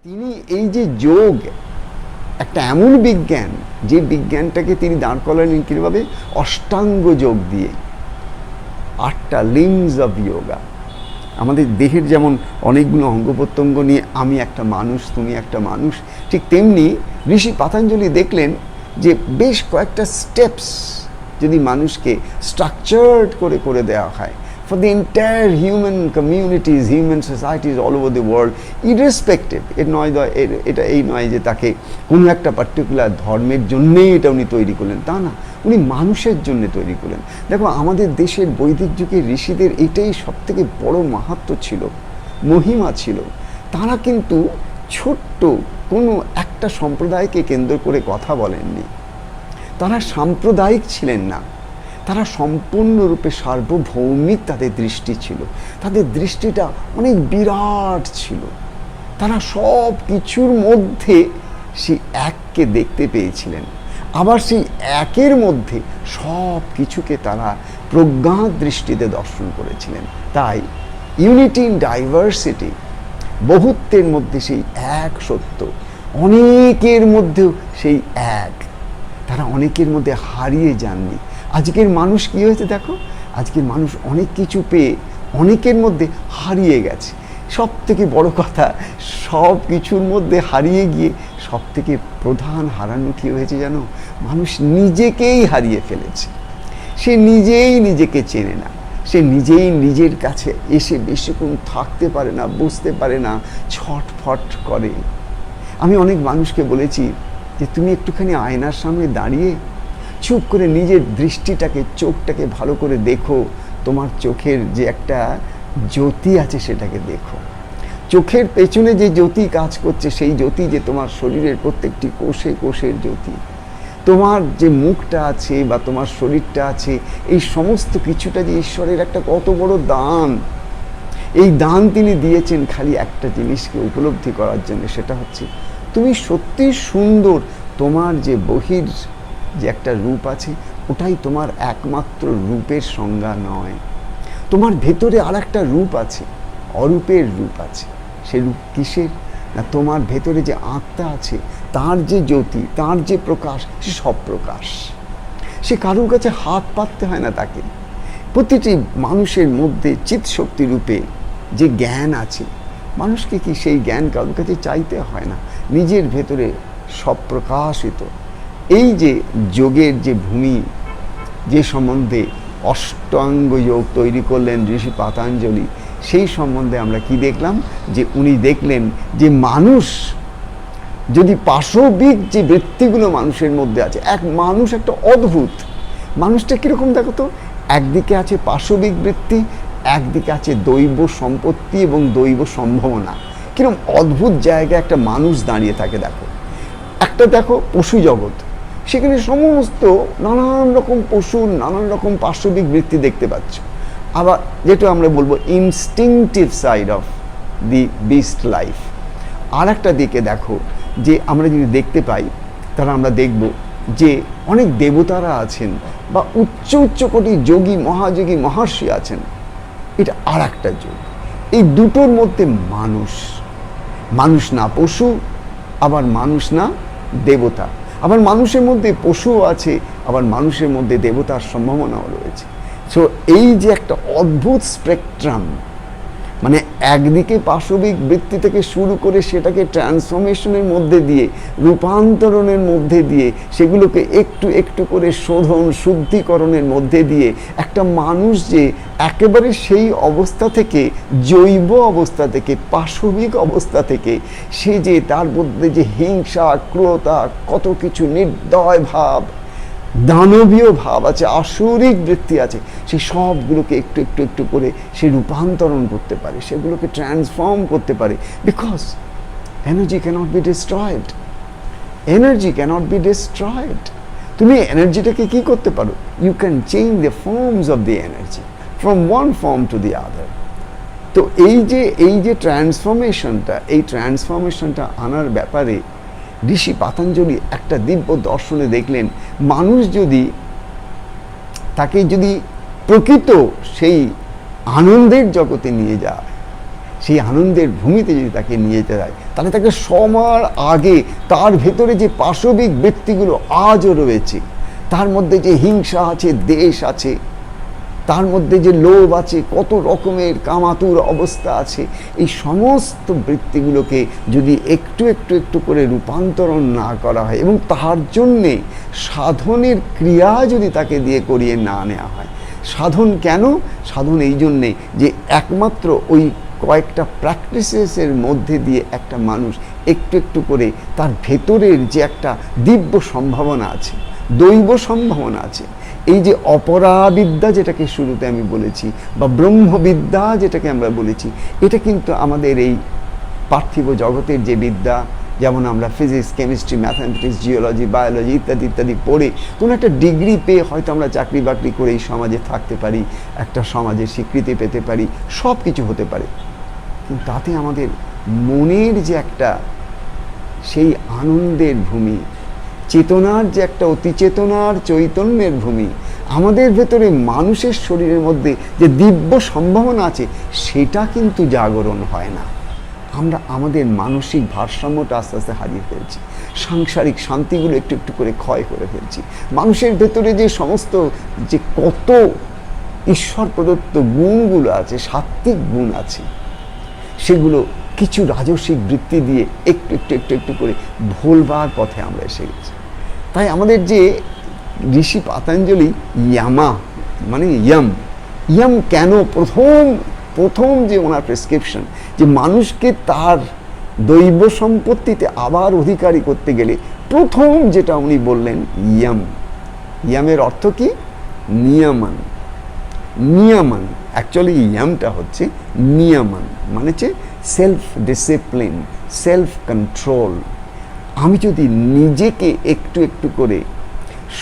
তিনি এই যে যোগ একটা এমন বিজ্ঞান, যে বিজ্ঞানটাকে তিনি দাঁড় করালেন কীভাবে? অষ্টাঙ্গ যোগ দিয়ে। 8টা লিম্বস অফ যোগা। আমাদের দেহের যেমন অনেকগুলো অঙ্গ প্রত্যঙ্গ নিয়ে আমি একটা মানুষ, তুমি একটা মানুষ, ঠিক তেমনি ঋষি পাতঞ্জলি দেখলেন যে বেশ কয়েকটা স্টেপস যদি মানুষকে স্ট্রাকচার্ড করে করে দেওয়া হয় for the entire human communities, human societies all over the world, irrespective, এটা এই নয় যে তাকে কোনো একটা পার্টিকুলার ধর্মের জন্যেই এটা উনি তৈরি করলেন, তা না, উনি মানুষের জন্য তৈরি করলেন। দেখো, আমাদের দেশের বৈদিক যুগের ঋষিদের এটাই সবথেকে বড় মাহাত্ম্য ছিল, মহিমা ছিল। তারা কিন্তু ছোট্ট কোনো একটা সম্প্রদায়কে কেন্দ্র করে কথা বলেননি, তারা সাম্প্রদায়িক ছিলেন না, তারা সম্পূর্ণরূপে সার্বভৌমিক তাদের দৃষ্টি ছিল। তাদের দৃষ্টিটা অনেক বিরাট ছিল। তারা সব কিছুর মধ্যে সেই এককে দেখতে পেয়েছিলেন, আবার সেই একের মধ্যে সব কিছুকে তারা প্রজ্ঞার দৃষ্টিতে দর্শন করেছিলেন। তাই ইউনিটি ইন ডাইভার্সিটি, বহুত্বের মধ্যে সেই এক সত্য, অনেকের মধ্যেও সেই এক, তারা অনেকের মধ্যে হারিয়ে যাননি। আজকের মানুষ কী হয়েছে দেখো, আজকের মানুষ অনেক কিছু পেয়ে অনেকের মধ্যে হারিয়ে গেছে। সব থেকে বড় কথা, সব কিছুর মধ্যে হারিয়ে গিয়ে সব থেকে প্রধান হারানো কী হয়েছে জানো? মানুষ নিজেকেই হারিয়ে ফেলেছে। সে নিজেই নিজেকে চেনে না, সে নিজেই নিজের কাছে এসে বেশিক্ষণ থাকতে পারে না, বুঝতে পারে না, ছটফট করে। আমি অনেক মানুষকে বলেছি যে তুমি একটুখানি আয়নার সামনে দাঁড়িয়ে চুপ করে নিজের দৃষ্টিটাকে, চোখটাকে ভালো করে দেখো। তোমার চোখের যে একটা জ্যোতি আছে সেটাকে দেখো। চোখের পেছনে যে জ্যোতি কাজ করছে, সেই জ্যোতি যে তোমার শরীরের প্রত্যেকটি কোষে কোষের জ্যোতি। তোমার যে মুখটা আছে বা তোমার শরীরটা আছে, এই সমস্ত কিছুটা যে ঈশ্বরের একটা কত বড় দান। এই দান তিনি দিয়েছেন খালি একটা জিনিসকে উপলব্ধি করার জন্য, সেটা হচ্ছে তুমি সত্যি সুন্দর। তোমার যে বহির যে একটা রূপ আছে, ওটাই তোমার একমাত্র রূপের সংজ্ঞা নয়। তোমার ভেতরে আর একটা রূপ আছে, অরূপের রূপ আছে। সে রূপ কিসের? না, তোমার ভেতরে যে আত্মা আছে, তার যে জ্যোতি, তার যে প্রকাশ, সে সব প্রকাশ। সে কারোর কাছে হাত পাততে হয় না তাকে। প্রতিটি মানুষের মধ্যে চিৎ শক্তি রূপে যে জ্ঞান আছে, মানুষকে কি সেই জ্ঞান কারোর কাছে চাইতে হয় না, নিজের ভেতরে সব প্রকাশিত। এই যে যোগের যে ভূমি, যে সম্বন্ধে অষ্টাঙ্গ যোগ তৈরি করলেন ঋষি পাতঞ্জলি, সেই সম্বন্ধে আমরা কি দেখলাম? যে উনি দেখলেন যে মানুষ যদি পাশবিক যে বৃত্তিগুলো মানুষের মধ্যে আছে, মানুষ একটা অদ্ভুত মানুষটা কীরকম দেখো তো, একদিকে আছে পাশবিক বৃত্তি, একদিকে আছে দৈব সম্পত্তি এবং দৈব সম্ভাবনা। কিরকম অদ্ভুত জায়গায় একটা মানুষ দাঁড়িয়ে থাকে দেখো। একটা দেখো পশু জগৎ, সেখানে সমস্ত নানান রকম পশুর নানান রকম পাশবিক বৃত্তি দেখতে পাচ্ছ। আবার যেটা আমরা বলবো instinctive side of the beast life. আর একটা দিকে দেখো যে আমরা যদি দেখতে পাই, তারা আমরা দেখব যে অনেক দেবতারা আছেন বা উচ্চ উচ্চ কোটি যোগী, মহাযোগী, মহর্ষি আছেন। এটা আর একটা যোগ। এই দুটোর মধ্যে মানুষ, মানুষ না পশু, আবার মানুষ না দেবতা। আবার মানুষের মধ্যে পশুও আছে, আবার মানুষের মধ্যে দেবতার সম্ভাবনাও রয়েছে। সো এই যে একটা অদ্ভুত স্পেকট্রাম, মানে একদিকে পাশবিক বৃত্তি থেকে শুরু করে সেটাকে ট্রান্সফরমেশনের মধ্যে দিয়ে, রূপান্তরণের মধ্যে দিয়ে, সেগুলোকে একটু একটু করে শোধন শুদ্ধিকরণের মধ্যে দিয়ে একটা মানুষ যে একেবারে সেই অবস্থা থেকে, জৈব অবস্থা থেকে, পাশবিক অবস্থা থেকে, সে যে তার মধ্যে যে হিংসা, ক্রূরতা, কত কিছু নির্দয় ভাব, দানবীয় ভাব আছে, আসুরিক বৃত্তি আছে, সেই সবগুলোকে একটু একটু একটু করে সে রূপান্তরণ করতে পারে, সেগুলোকে ট্রান্সফর্ম করতে পারে। Because energy cannot be destroyed, energy cannot be destroyed. তুমি এনার্জিটাকে কি করতে পারো? You can change the forms of the energy from one form to the other. তো এই যে ট্রান্সফরমেশনটা, এই ট্রান্সফরমেশনটা আনার ব্যাপারে ঋষি পাতঞ্জলি একটা দিব্য দর্শনে দেখলেন, মানুষ যদি তাকে যদি প্রকৃত সেই আনন্দের জগতে নিয়ে যায়, সেই আনন্দের ভূমিতে যদি তাকে নিয়ে যেতে যায়, তাহলে তাকে সবার আগে তার ভেতরে যে পাশবিক বৃত্তিগুলো আজও রয়েছে, তার মধ্যে যে হিংসা আছে, দেশ আছে, তার মধ্যে যে লোভ আছে, কত রকমের কামাতুর অবস্থা আছে, এই সমস্ত বৃত্তিগুলোকে যদি একটু একটু একটু করে রূপান্তরণ না করা হয় এবং তার জন্যে সাধনের ক্রিয়া যদি তাকে দিয়ে করিয়ে না নেওয়া হয়। সাধন কেন? সাধন এই জন্যে যে একমাত্র ওই কয়েকটা প্র্যাকটিসেসের মধ্যে দিয়ে একটা মানুষ একটু একটু করে তার ভেতরের যে একটা দিব্য সম্ভাবনা আছে, দৈব সম্ভাবনা আছে, এই যে অপরাবিদ্যা যেটাকে শুরুতে আমি বলেছি, বা ব্রহ্মবিদ্যা যেটাকে আমরা বলেছি, এটা কিন্তু আমাদের এই পার্থিব জগতের যে বিদ্যা, যেমন আমরা physics, chemistry, mathematics, geology, biology ইত্যাদি ইত্যাদি পড়ে কোনো একটা ডিগ্রি পেয়ে হয়তো আমরা চাকরি বাকরি করে এই সমাজে থাকতে পারি, একটা সমাজে স্বীকৃতি পেতে পারি, সব কিছু হতে পারে, কিন্তু তাতে আমাদের মনের যে একটা সেই আনন্দের ভূমি, চেতনার যে একটা অতিচেতনার চৈতন্যের ভূমি, আমাদের ভেতরে মানুষের শরীরের মধ্যে যে দিব্য সম্ভাবনা আছে, সেটা কিন্তু জাগরণ হয় না। আমরা আমাদের মানসিক ভারসাম্যটা আস্তে আস্তে হারিয়ে ফেলছি, সাংসারিক শান্তিগুলো একটু একটু করে ক্ষয় করে ফেলছি। মানুষের ভেতরে যে সমস্ত যে কত ঈশ্বর প্রদত্ত গুণগুলো আছে, সাত্ত্বিক গুণ আছে, সেগুলো কিছু রাজসিক বৃত্তি দিয়ে একটু একটু একটু একটু করে ভোলবার পথে আমরা এসে গেছি। তাই আমাদের যে ঋষি পাতঞ্জলি ইয়ামা মানে ইয়ম কেন প্রথম যে ওনার প্রেসক্রিপশন, যে মানুষকে তার দৈব সম্পত্তিতে আবার অধিকারী করতে গেলে প্রথম যেটা উনি বললেন ইয়ামের অর্থ কি? নিয়মন। অ্যাকচুয়ালি ইয়ামটা হচ্ছে নিয়মন, মানে হচ্ছে সেলফ ডিসিপ্লিন, সেলফ কন্ট্রোল। আমি যদি নিজেকে একটু একটু করে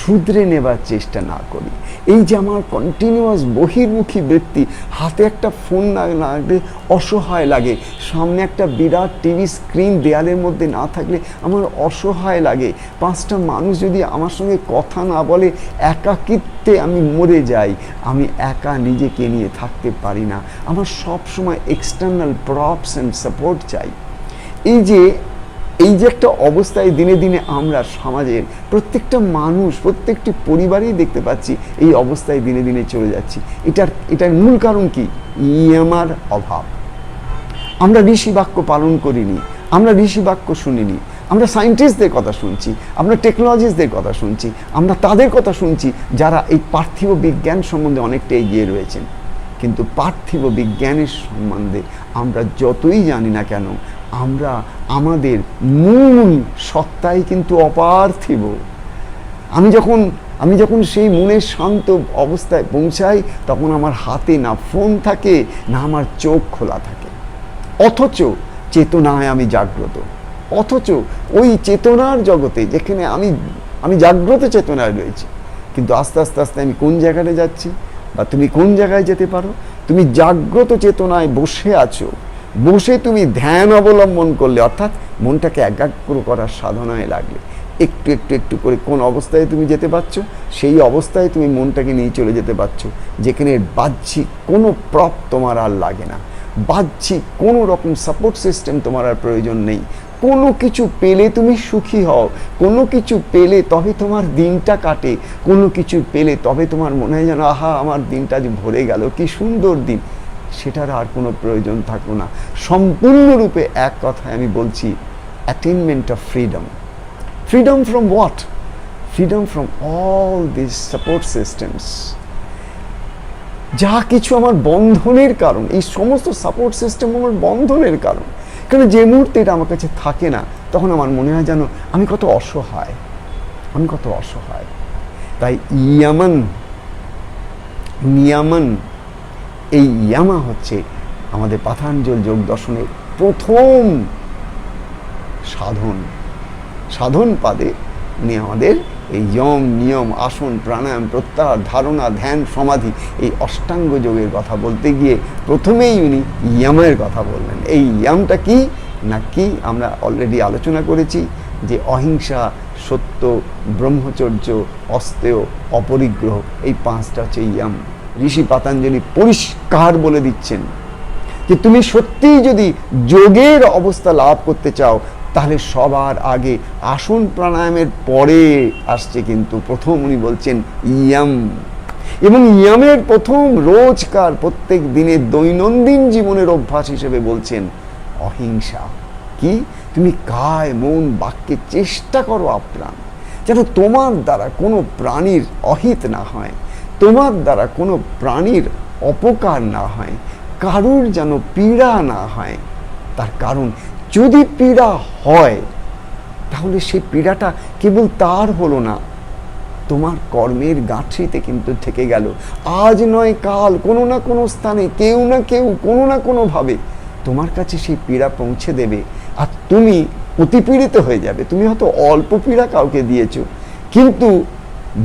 শুধরে নেবার চেষ্টা না করি, এই যে আমার কন্টিনিউয়াস বহির্মুখী বৃত্তি, হাতে একটা ফোন না লাগলে অসহায় লাগে, সামনে একটা বিরাট টিভি স্ক্রিন দেয়ালের মধ্যে না থাকলে আমার অসহায় লাগে, 5টা মানুষ যদি আমার সঙ্গে কথা না বলে একাকিত্বে আমি মরে যাই, আমি একা নিজেকে নিয়ে থাকতে পারি না, আমার সব সময় এক্সটার্নাল প্রপস অ্যান্ড সাপোর্ট চাই। এই যে একটা অবস্থায় দিনে দিনে আমরা সমাজের প্রত্যেকটা মানুষ, প্রত্যেকটি পরিবারেই দেখতে পাচ্ছি এই অবস্থায় দিনে দিনে চলে যাচ্ছি। এটার মূল কারণ কি? ইয়ামার অভাব। আমরা ঋষি বাক্য পালন করিনি, আমরা ঋষি বাক্য শুনিনি, আমরা সায়েন্টিস্টদের কথা শুনছি, আমরা টেকনোলজিস্টদের কথা শুনছি, আমরা তাদের কথা শুনছি যারা এই পার্থিব বিজ্ঞান সম্বন্ধে অনেকটা এগিয়ে রয়েছেন। কিন্তু পার্থিব বিজ্ঞানের সম্বন্ধে আমরা যতই জানি না কেন, আমরা আমাদের মূল সত্তাই কিন্তু অপার্থিব। আমি যখন সেই মনের শান্ত অবস্থায় পৌঁছাই, তখন আমার হাতে না ফোন থাকে, না আমার চোখ খোলা থাকে, অথচ চেতনায় আমি জাগ্রত। অথচ ওই চেতনার জগতে যেখানে আমি জাগ্রত চেতনায় রয়েছি, কিন্তু আস্তে আস্তে আস্তে আমি কোন জায়গায় যাচ্ছি, বা তুমি কোন জায়গায় যেতে পারো? তুমি জাগ্রত চেতনায় বসে আছো, বসে তুমি ধ্যান অবলম্বন করলে, অর্থাৎ মনটাকে একাগ্র করার সাধনায় লাগলে, একটু একটু একটু করে কোন অবস্থায় তুমি যেতে পারছো, সেই অবস্থায় তুমি মনটাকে নিয়ে চলে যেতে পারছো, যেখানে বাহ্যিক কোনো প্রপ তোমার আর লাগে না, বাহ্যিক কোনো রকম সাপোর্ট সিস্টেম তোমার আর প্রয়োজন নেই। কোনো কিছু পেলে তুমি সুখী হও, কোনো কিছু পেলে তবে তোমার দিনটা কাটে, কোনো কিছু পেলে তবে তোমার মনে হয় যেন আহা আমার দিনটা আজ ভরে গেল, কি সুন্দর দিন। সেটার আর কোনো প্রয়োজন থাকলো না। সম্পূর্ণরূপে এক কথায় আমি বলছি, attainment of freedom. Freedom from what? Freedom from all this support systems. যা কিছু আমার বন্ধনের কারণ, এই সমস্ত সাপোর্ট সিস্টেম আমার বন্ধনের কারণ। কারণ যে মুহূর্তে এটা আমার কাছে থাকে না, তখন আমার মনে হয় যেন আমি কত অসহায়। তাই নিয়ামন, এই ইয়ামা হচ্ছে আমাদের পাতঞ্জল যোগ দর্শনের প্রথম সাধন পাদে উনি আমাদের এই নিয়ম, আসন, প্রাণায়াম, প্রত্যাহার, ধারণা, ধ্যান, সমাধি, এই অষ্টাঙ্গ যোগের কথা বলতে গিয়ে প্রথমেই উনি ইয়ামের কথা বললেন। এই ইয়ামটা কি না কি আমরা অলরেডি আলোচনা করেছি, যে অহিংসা, সত্য, ব্রহ্মচর্য, অস্তেয়, অপরিগ্রহ, এই 5টা হচ্ছে ইয়াম। ঋষি পাতঞ্জলি পরিষ্কার বলে দিচ্ছেন যে তুমি সত্যিই যদি যোগের অবস্থা লাভ করতে চাও, তাহলে সবার আগে আসন প্রাণায়ামের পরে আসছে কিন্তু প্রথম উনি বলছেন ইয়ম, এবং ইয়মের প্রথম রোজকার প্রত্যেক দিনের দৈনন্দিন জীবনের অভ্যাস হিসেবে বলছেন অহিংসা। কি? তুমি কায় মন বাক্যে চেষ্টা করো আপ্রাণ যেন তোমার দ্বারা কোনো প্রাণীর অহিত না হয়, তোমার দ্বারা কোনো প্রাণীর অপকার না হয়, কারুর যেন পীড়া না হয়। তার কারণ যদি পীড়া হয় তাহলে সেই পীড়াটা কেবল তার হলো না, তোমার কর্মের গাঁঠিতে কিন্তু থেকে গেল। আজ নয় কাল কোনো না কোনো স্থানে কেউ না কেউ কোনো না কোনোভাবে তোমার কাছে সেই পীড়া পৌঁছে দেবে, আর তুমি অতিপীড়িত হয়ে যাবে। তুমি হয়তো অল্প পীড়া কাউকে দিয়েছো, কিন্তু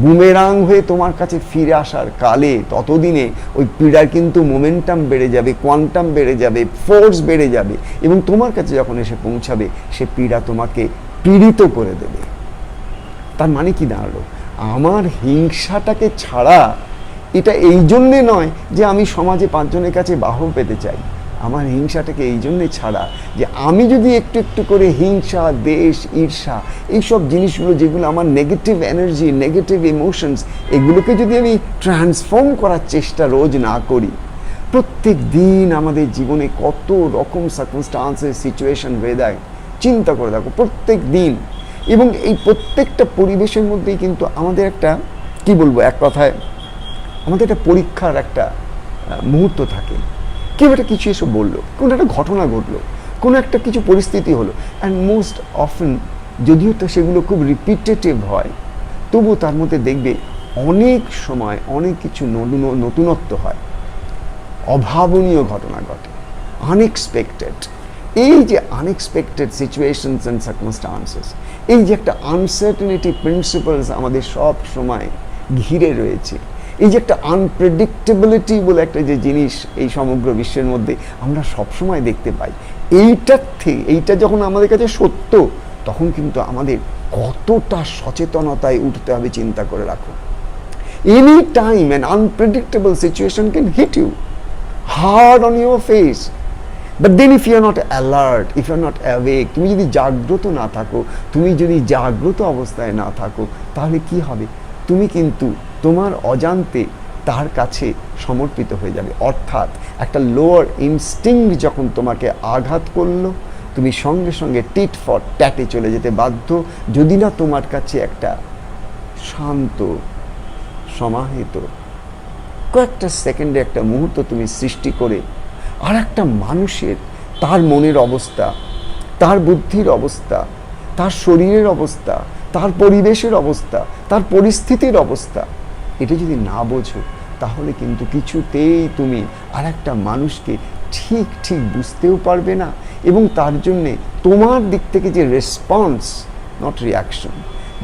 বুমেরাং হয়ে তোমার কাছে ফিরে আসার কালে ততদিনে ওই পীড়ার কিন্তু মোমেন্টাম বেড়ে যাবে, কোয়ান্টাম বেড়ে যাবে, ফোর্স বেড়ে যাবে, এবং তোমার কাছে যখন এসে পৌঁছাবে সে পীড়া তোমাকে পীড়িত করে দেবে। তার মানে কি দাঁড়ালো? আমার হিংসাটাকে ছাড়া এটা এই জন্যে নয় যে আমি সমাজে 5 জনের কাছে বাহবা পেতে চাই। আমার হিংসাটাকে এই জন্যে ছাড়া যে আমি যদি একটু একটু করে হিংসা, দেশ, ঈর্ষা, এইসব জিনিসগুলো যেগুলো আমার নেগেটিভ এনার্জি, নেগেটিভ ইমোশনস, এগুলোকে যদি আমি ট্রান্সফর্ম করার চেষ্টা রোজ না করি, প্রত্যেক দিন আমাদের জীবনে কত রকম সার্কামস্টান্সেস, সিচুয়েশন হয়ে যায়। চিন্তা করে দেখো প্রত্যেক দিন, এবং এই প্রত্যেকটা পরিবেশের মধ্যেই কিন্তু আমাদের একটা, কি বলবো, এক কথায় আমাদের একটা পরীক্ষার একটা মুহূর্ত থাকে। কেউ একটা কিছু এসে বললো, কোনো একটা ঘটনা ঘটলো, কোনো একটা কিছু পরিস্থিতি হলো, অ্যান্ড মোস্ট অফেন যদিও তো সেগুলো খুব রিপিটেটিভ হয়, তবুও তার মধ্যে দেখবে অনেক সময় অনেক কিছু নতুনত্ব হয়, অভাবনীয় ঘটনা ঘটে, আনএক্সপেক্টেড। এই যে আনএক্সপেক্টেড সিচুয়েশনস অ্যান্ড সার্কামস্টান্সেস, এই যে একটা আনসার্টেনিটি প্রিন্সিপালস আমাদের সব সময় ঘিরে রয়েছে, এই যে একটা আনপ্রেডিক্টেবিলিটি বলে একটা যে জিনিস এই সমগ্র বিশ্বের মধ্যে আমরা সবসময় দেখতে পাই, এইটা যখন আমাদের কাছে সত্য, তখন কিন্তু আমাদের কতটা সচেতনতায় উঠতে হবে চিন্তা করে রাখো। Any time an unpredictable situation can hit you hard on your face, but then if you are not alert, if you are not awake, তুমি যদি জাগ্রত না থাকো, তুমি যদি জাগ্রত অবস্থায় না থাকো, তাহলে কি হবে? তুমি কিন্তু তোমার অজান্তে তার কাছে সমর্পিত হয়ে যাবে। অর্থাৎ একটা লোয়ার ইনস্টিংক্ট যখন তোমাকে আঘাত করলো, তুমি সঙ্গে সঙ্গে টিট ফর ট্যাটে চলে যেতে বাধ্য, যদি না তোমার কাছে একটা শান্ত, সমাহিত, কয়েকটা সেকেন্ডে একটা মুহূর্ত তুমি সৃষ্টি করে আর একটা মানুষের তার মনের অবস্থা, তার বুদ্ধির অবস্থা, তার শরীরের অবস্থা, তার পরিবেশের অবস্থা, তার পরিস্থিতির অবস্থা, এটা যদি না বোঝো, তাহলে কিন্তু কিছুতেই তুমি আর একটা মানুষকে ঠিক ঠিক বুঝতেও পারবে না, এবং তার জন্যে তোমার দিক থেকে যে রেসপন্স, নট রিয়াকশন,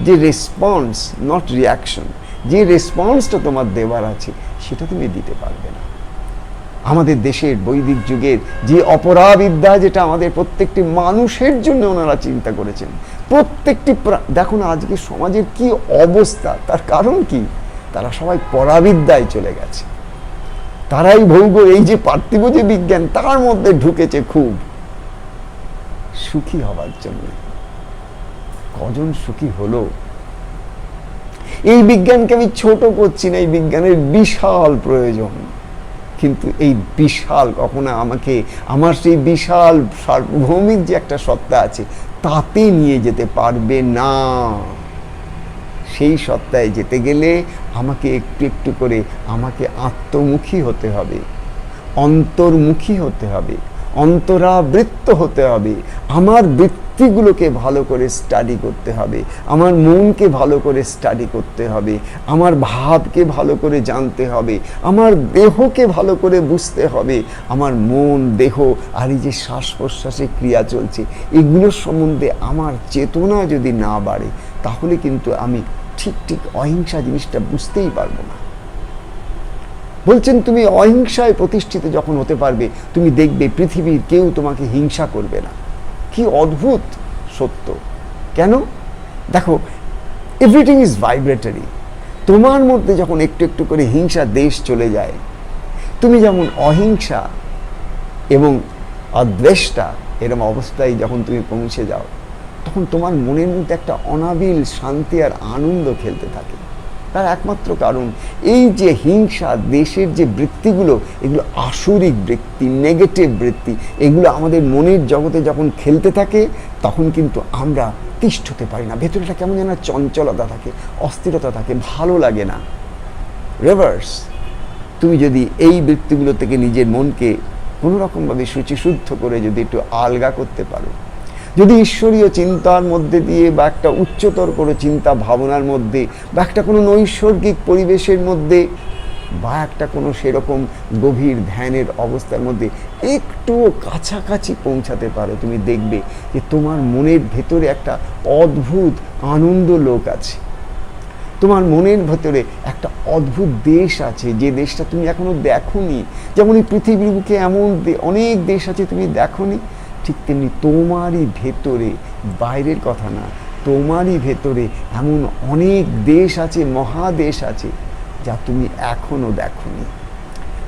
যে রেসপন্স নট রিয়াকশন, যে রেসপন্সটা তোমার দেওয়ার আছে সেটা তুমি দিতে পারবে না। আমাদের দেশের বৈদিক যুগের যে অপরাবিদ্যা, যেটা আমাদের প্রত্যেকটি মানুষের জন্য ওনারা চিন্তা করেছেন, প্রত্যেকটি, দেখো না আজকে সমাজের কি অবস্থা, তার কারণ কি? তারা সবাই পরাবিদ্যায় চলে গেছে, তারাই ভৌগোল, এই যে পার্থিব যে বিজ্ঞান, তার মধ্যে ঢুকেছে খুব সুখী হবার জন্য। কজন সুখী হলো? এই বিজ্ঞানকে আমি ছোট করছি না, এই বিজ্ঞানের বিশাল প্রয়োজন, কিন্তু এই বিশাল কখনো আমাকে আমার সেই বিশাল সার্বভৌমিক যে একটা সত্তা আছে তাতে নিয়ে যেতে পারবে না। সেই সত্তায় যেতে গেলে আমাকে একটু একটু করে আমাকে আত্মমুখী হতে হবে, অন্তর্মুখী হতে হবে, অন্তরাবৃত্ত হতে হবে, আমার বৃত্তিগুলোকে ভালো করে স্টাডি করতে হবে, আমার মনকে ভালো করে স্টাডি করতে হবে, আমার ভাবকে ভালো করে জানতে হবে, আমার দেহকে ভালো করে বুঝতে হবে, আমার মন, দেহ আর এই যে শ্বাস প্রশ্বাসে ক্রিয়া চলছে, এগুলোর সম্বন্ধে আমার চেতনা যদি না বাড়ে, তাহলে কিন্তু আমি ঠিক ঠিক অহিংসা জিনিসটা বুঝতেই পারবো না। বলছেন তুমি অহিংসায় প্রতিষ্ঠিত যখন হতে পারবে, তুমি দেখবে পৃথিবীর কেউ তোমাকে হিংসা করবে না। কি অদ্ভুত সত্য! কেন? দেখো, এভরিথিং ইজ ভাইব্রেটরি। তোমার মধ্যে যখন একটু একটু করে হিংসা দেশ চলে যায়, তুমি যেমন অহিংসা এবং অদ্বেষ্টা, এরকম অবস্থায় যখন তুমি পৌঁছে যাও, তখন তোমার মনের মধ্যে একটা অনাবিল শান্তি আর আনন্দ খেলতে থাকে। তার একমাত্র কারণ এই যে হিংসা, দেশের যে বৃত্তিগুলো, এগুলো আসরিক বৃত্তি, নেগেটিভ বৃত্তি, এগুলো আমাদের মনের জগতে যখন খেলতে থাকে, তখন কিন্তু আমরা তিষ্ঠ হতে পারি না। ভেতরটা কেমন যেন চঞ্চলতা থাকে, অস্থিরতা থাকে, ভালো লাগে না। রিভার্স, তুমি যদি এই বৃত্তিগুলো থেকে নিজের মনকে কোনোরকমভাবে শুচিশুদ্ধ করে যদি একটু আলগা করতে পারো, যদি ঈশ্বরীয় চিন্তার মধ্যে দিয়ে বা একটা উচ্চতর কোনো চিন্তা ভাবনার মধ্যে বা একটা কোনো নৈসর্গিক পরিবেশের মধ্যে বা একটা কোনো সেরকম গভীর ধ্যানের অবস্থার মধ্যে একটু কাছাকাছি পৌঁছাতে পারো, তুমি দেখবে যে তোমার মনের ভেতরে একটা অদ্ভুত আনন্দ লোক আছে। তোমার মনের ভেতরে একটা অদ্ভুত দেশ আছে, যে দেশটা তুমি এখনো দেখোনি। যেমন এই পৃথিবীর বুকে এমন অনেক দেশ আছে তুমি দেখোনি, ঠিক তেমনি তোমারই ভেতরে, বাইরের কথা না, তোমারই ভেতরে এমন অনেক দেশ আছে, মহাদেশ আছে, যা তুমি এখনো দেখোনি।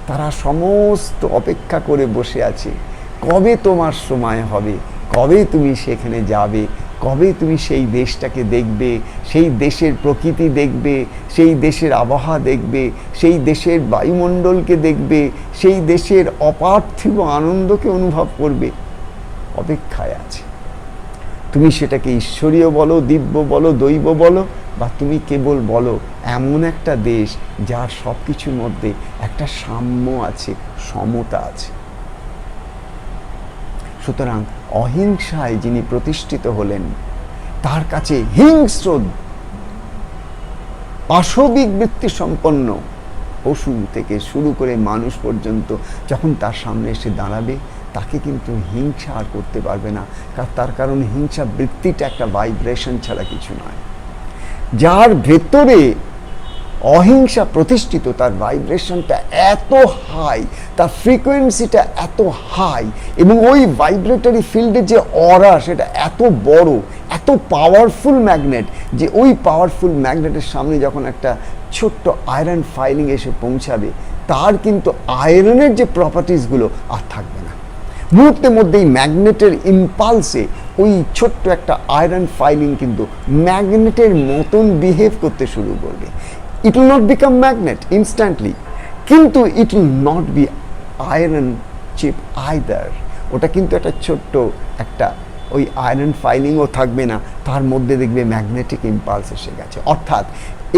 তারা সমস্ত অপেক্ষা করে বসে আছে কবে তোমার সময় হবে, কবে তুমি সেখানে যাবে, কবে তুমি সেই দেশটাকে দেখবে, সেই দেশের প্রকৃতি দেখবে, সেই দেশের আবহাওয়া দেখবে, সেই দেশের বায়ুমণ্ডলকে দেখবে, সেই দেশের অপার্থিব আনন্দকে অনুভব করবে। অপেক্ষায় আছে। তুমি সেটাকে ঈশ্বরীয় বলো, দিব্য বলো, দৈব বলো, বা তুমি কেবল বলো এমন একটা দেশ যার সব কিছুর মধ্যে একটা সাম্য আছে, সমতা আছে। সুতরাং অহিংসায় যিনি প্রতিষ্ঠিত হলেন, তার কাছে হিংস্র পাশবিক বৃত্তি সম্পন্ন পশু থেকে শুরু করে মানুষ পর্যন্ত যখন তার সামনে এসে দাঁড়াবে, তাকে কিন্তু হিংসা আর করতে পারবে না। তার কারণ হিংসা বৃত্তিটা একটা ভাইব্রেশন ছাড়া কিছু নয়। যার ভেতরে অহিংসা প্রতিষ্ঠিত, তার ভাইব্রেশনটা এত হাই, তার ফ্রিকোয়েন্সিটা এত হাই, এবং ওই ভাইব্রেটরি ফিল্ডের যে অরা, সেটা এত বড়, এত পাওয়ারফুল ম্যাগনেট, যে ওই পাওয়ারফুল ম্যাগনেটের সামনে যখন একটা ছোট্ট আয়রন ফাইলিং এসে পৌঁছাবে, তার কিন্তু আয়রনের যে প্রপার্টিসগুলো আর থাকবে না। মুহূর্তের মধ্যেই ম্যাগনেটের ইম্পালসে ওই ছোট্ট একটা আয়রন ফাইলিং কিন্তু ম্যাগনেটের মতন বিহেভ করতে শুরু করবে। It will not become magnet instantly, কিন্তু it will not be iron chip either. ওটা কিন্তু একটা ছোট্ট একটা ওই আয়রন ফাইলিংও থাকবে না, তার মধ্যে দেখবে ম্যাগনেটিক ইম্পালস এসে গেছে। অর্থাৎ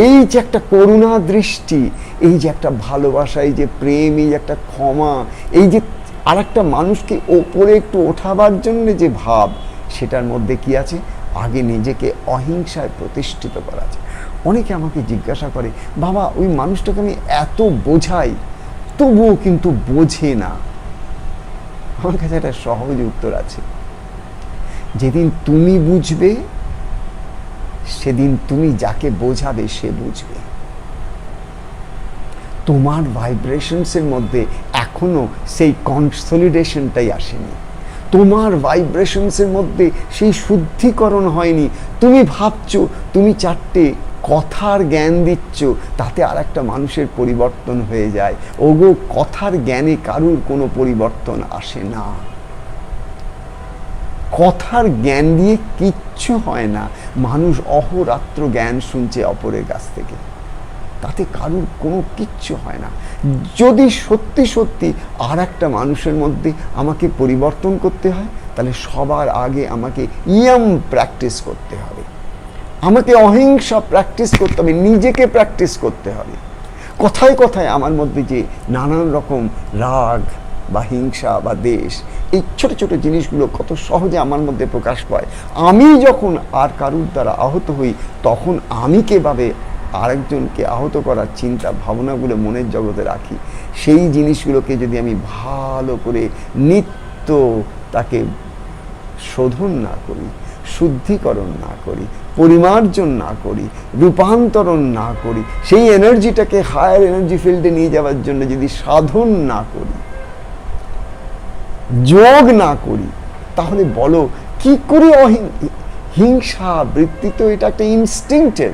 এই যে একটা করুণা দৃষ্টি, এই যে একটা ভালোবাসা, এই যে প্রেম, এই যে একটা ক্ষমা, এই যে আর একটা মানুষকে ওপরে একটু ওঠাবার জন্য যে ভাব, সেটার মধ্যে কি আছে? আগে নিজেকে অহিংসায় প্রতিষ্ঠিত করা আছে। অনেকে আমাকে জিজ্ঞাসা করে, বাবা ওই মানুষটাকে আমি এত বোঝাই তবুও কিন্তু বোঝে না। আমার কাছে একটা সহজ উত্তর আছে, যেদিন তুমি বুঝবে সেদিন তুমি যাকে বোঝাবে সে বুঝবে। তোমার ভাইব্রেশনসের মধ্যে এখনো সেই কনসলিডেশনটাই আসেনি, তোমার ভাইব্রেশনসের মধ্যে সেই শুদ্ধিকরণ হয়নি। তুমি ভাবছো তুমি চারটে কথার জ্ঞান দিচ্ছ, তাতে আর একটা মানুষের পরিবর্তন হয়ে যায়। ওগো, কথার জ্ঞানে কারুর কোনো পরিবর্তন আসে না। কথার জ্ঞান দিয়ে কিচ্ছু হয় না। মানুষ অহোরাত্র জ্ঞান শুনছে অপরের কাছ থেকে, তাতে কারুর কোনো কিচ্ছু হয় না। যদি সত্যি সত্যি আর একটা মানুষের মধ্যে আমাকে পরিবর্তন করতে হয়, তাহলে সবার আগে আমাকে ইয়ম প্র্যাকটিস করতে হবে, আমাকে অহিংসা প্র্যাকটিস করতে হবে, নিজেকে প্র্যাকটিস করতে হবে। কথায় কথায় আমার মধ্যে যে নানান রকম রাগ বা হিংসা বা দেশ, এই ছোট ছোট জিনিসগুলো কত সহজে আমার মধ্যে প্রকাশ পায়। আমি যখন আর কারুর দ্বারা আহত হই, তখন আমি কীভাবে আরেকজনকে আহত করার চিন্তা ভাবনাগুলো মনের জগতে রাখি, সেই জিনিসগুলোকে যদি আমি ভালো করে নিত্য তাকে শোধন না করি, শুদ্ধিকরণ না করি, পরিমার্জন না করি, রূপান্তরণ না করি, সেই এনার্জিটাকে হায়ার এনার্জি ফিল্ডে নিয়ে যাওয়ার জন্য যদি সাধন না করি, যোগ না করি, তাহলে বলো কি করে হিংসা বৃত্তি? তো এটা একটা ইনস্টিংটিভ।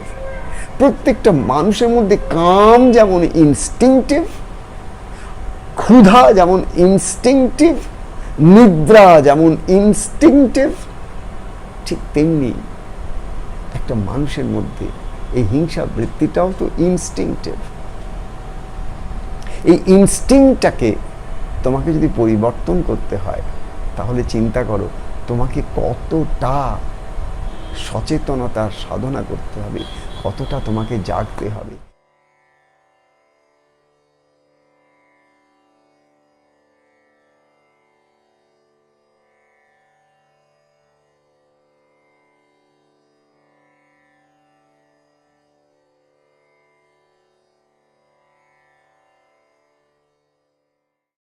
প্রত্যেকটা মানুষের মধ্যে কাম যেমন ইনস্টিংটিভ, ক্ষুধা যেমন ইনস্টিংটিভ, নিদ্রা যেমন ইনস্টিংটিভ, ঠিক তেমনি একটা মানুষের মধ্যে এই হিংসা বৃত্তিটাও তো ইনস্টিংটিভ। এই ইনস্টিংটাকে তোমাকে যদি পরিবর্তন করতে হয়, তাহলে চিন্তা করো তোমাকে কতটা সচেতনতার সাধনা করতে হবে, কতটা তোমাকে জাগতে হবে।